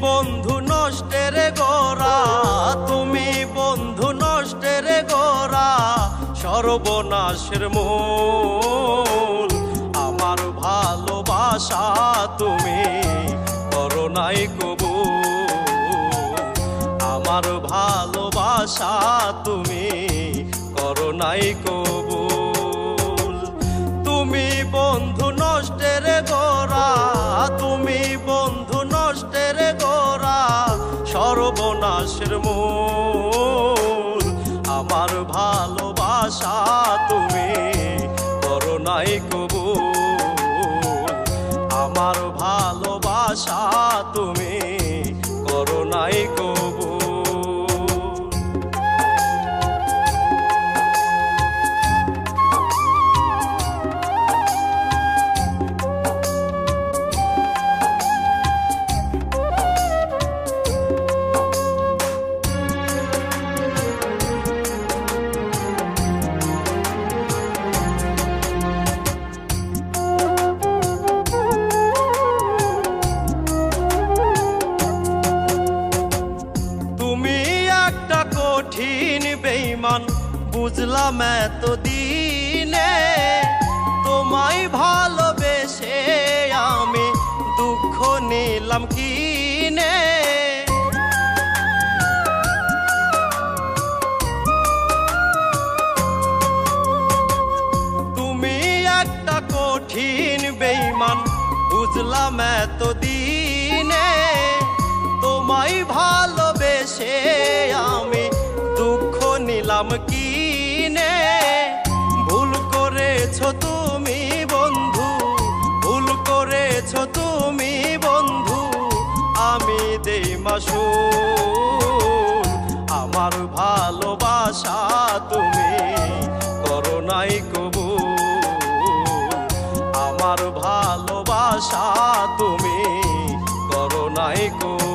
বন্ধু নষ্টের গোরা, তুমি বন্ধু নষ্টের গোরা, সর্বনাশের মূল। আমার ভালোবাসা তুমি করো নাই কবুল, আমার ভালোবাসা তুমি করো নাই কবুল। তুমি বন্ধু নষ্টের গোরা, তুমি বন্ধু নষ্টের গোরা, সর্বনাশের মূল। আমার ভালোবাসা তুমি করো নাই কবুল, আমার ভালোবাসা তুমি করো নাই কবুল। কঠিন বেঈমান বুঝলাম এতদিনে, তোমায় ভালোবেসে আমি দুঃখ নিলাম কিনে। তুমি একটা কঠিন বেঈমান বুঝলাম এতদিনে, তোমায় ভালোবেসে আমি দুঃখ নিলাম কিনে। ভুল করেছো তুমি বন্ধু, ভুল করেছো তুমি বন্ধু, আমি দেই মাসুল। আমার ভালোবাসা তুমি করো নাই কবুল, আমার ভালোবাসা তুমি করো নাই কবুল।